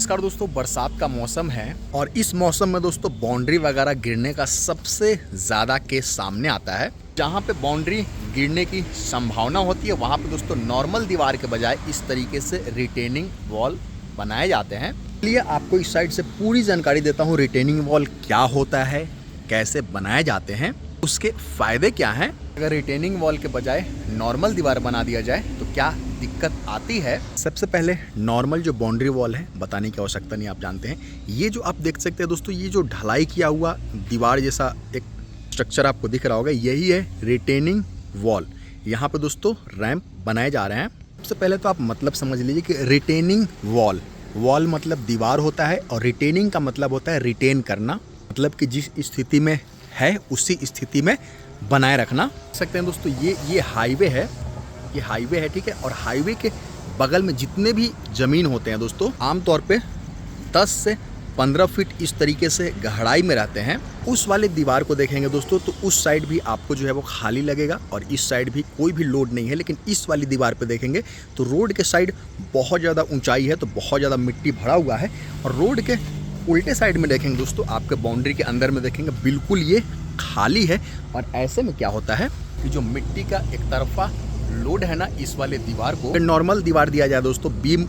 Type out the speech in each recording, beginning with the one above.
नमस्कार दोस्तों, बरसात का मौसम है और इस मौसम में दोस्तों बाउंड्री वगैरह गिरने का सबसे ज़्यादा केस सामने आता है। जहाँ पे बाउंड्री गिरने की संभावना होती है वहाँ पे दोस्तों नॉर्मल दीवार के बजाय इस तरीके से रिटेनिंग वॉल बनाए जाते हैं। इसलिए आपको इस साइड से पूरी जानकारी देता हूँ रिटेनिंग वॉल क्या होता है, कैसे बनाए जाते हैं, उसके फ़ायदे क्या हैं। अगर रिटेनिंग वॉल के बजाय नॉर्मल दीवार बना दिया जाए तो क्या दिक्कत आती है। सबसे पहले नॉर्मल जो बाउंड्री वॉल है बताने की आवश्यकता नहीं, आप जानते हैं। ये जो आप देख सकते हैं दोस्तों, ये जो ढलाई किया हुआ दीवार जैसा एक स्ट्रक्चर आपको दिख रहा होगा, यही है रिटेनिंग वॉल। यहाँ पे दोस्तों रैंप बनाए जा रहे हैं। सबसे पहले तो आप मतलब समझ लीजिए कि रिटेनिंग वॉल, वॉल मतलब दीवार होता है और रिटेनिंग का मतलब होता है रिटेन करना, मतलब कि जिस स्थिति में है उसी स्थिति में बनाए रखना। देख सकते हैं दोस्तों, ये हाईवे है, ये हाईवे है, ठीक है। और हाईवे के बगल में जितने भी ज़मीन होते हैं दोस्तों, आमतौर पे 10 से 15 फीट इस तरीके से गहराई में रहते हैं। उस वाले दीवार को देखेंगे दोस्तों तो उस साइड भी आपको जो है वो खाली लगेगा और इस साइड भी कोई भी लोड नहीं है। लेकिन इस वाली दीवार पे देखेंगे तो रोड के साइड बहुत ज़्यादा ऊंचाई है, तो बहुत ज़्यादा मिट्टी भरा हुआ है। और रोड के उल्टे साइड में देखेंगे दोस्तों, आपके बाउंड्री के अंदर में देखेंगे बिल्कुल ये खाली है। और ऐसे में क्या होता है कि जो मिट्टी का एक तरफा लोड है ना, इस वाले दीवार को नॉर्मल दीवार दिया जाए दोस्तों, बीम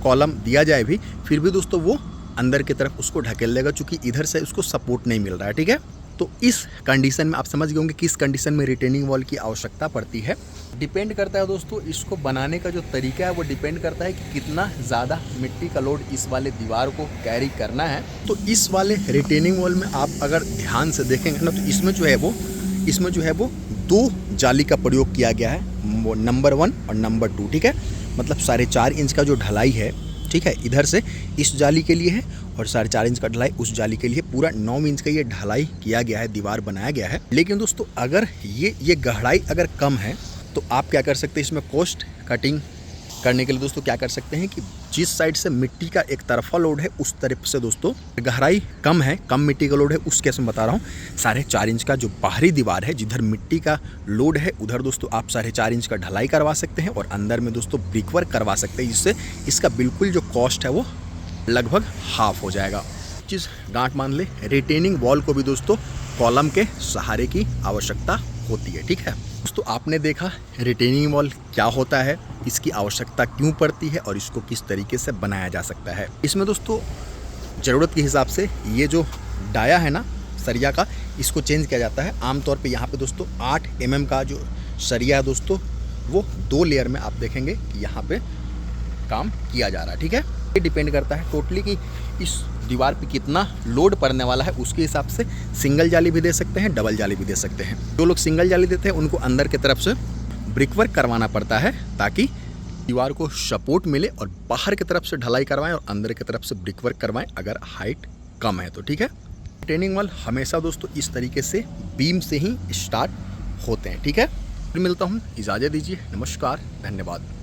कॉलम दिया जाए भी, फिर भी दोस्तों वो अंदर की तरफ उसको ढकेल देगा, क्योंकि इधर से उसको सपोर्ट नहीं मिल रहा है, ठीक है। तो इस कंडीशन में आप समझ गए होंगे किस कंडीशन में रिटेनिंग वॉल की आवश्यकता पड़ती है। डिपेंड करता है दोस्तों, इसको बनाने का जो तरीका है वो डिपेंड करता है कि कितना ज़्यादा मिट्टी का लोड इस वाले दीवार को कैरी करना है। तो इस वाले रिटेनिंग वॉल में आप अगर ध्यान से देखेंगे ना, तो इसमें जो है वो 2 जाली का प्रयोग किया गया है, वो नंबर 1 और नंबर 2, ठीक है। मतलब 4.5 इंच का जो ढलाई है, ठीक है, इधर से इस जाली के लिए है और 4.5 इंच का ढलाई उस जाली के लिए। पूरा 9 इंच का ये ढलाई किया गया है, दीवार बनाया गया है। लेकिन दोस्तों अगर ये गहराई अगर कम है तो आप क्या कर सकते हैं, इसमें कॉस्ट कटिंग करने के लिए दोस्तों क्या कर सकते हैं कि जिस साइड से मिट्टी का एक तरफा लोड है उस तरफ से दोस्तों गहराई कम है, कम मिट्टी का लोड है, उस केस में बता रहा हूँ 4.5 इंच का जो बाहरी दीवार है, जिधर मिट्टी का लोड है उधर दोस्तों आप 4.5 इंच का ढलाई करवा सकते हैं और अंदर में दोस्तों ब्रिकवर्क करवा सकते हैं, जिससे इसका बिल्कुल जो कॉस्ट है वो लगभग हाफ हो जाएगा। चीज़ गांठ मान ले, रिटेनिंग वॉल को भी दोस्तों कॉलम के सहारे की आवश्यकता होती है, ठीक है। दोस्तों आपने देखा रिटेनिंग वॉल क्या होता है, इसकी आवश्यकता क्यों पड़ती है और इसको किस तरीके से बनाया जा सकता है। इसमें दोस्तों ज़रूरत के हिसाब से ये जो डाया है ना सरिया का, इसको चेंज किया जाता है। आमतौर पे यहाँ पे दोस्तों 8 mm का जो सरिया है दोस्तों, वो 2 लेयर में आप देखेंगे कि यहाँ पे काम किया जा रहा है, ठीक है। ये डिपेंड करता है टोटली कि इस दीवार पे कितना लोड पड़ने वाला है, उसके हिसाब से सिंगल जाली भी दे सकते हैं, डबल जाली भी दे सकते हैं। जो लोग सिंगल जाली देते हैं उनको अंदर की तरफ से ब्रिकवर्क करवाना पड़ता है ताकि दीवार को सपोर्ट मिले, और बाहर की तरफ से ढलाई करवाएं और अंदर की तरफ से ब्रिकवर्क करवाएं अगर हाइट कम है तो, ठीक है। रिटेनिंग वॉल हमेशा दोस्तों इस तरीके से बीम से ही स्टार्ट होते हैं, ठीक है। फिर मिलता हूँ, इजाज़त दीजिए, नमस्कार, धन्यवाद।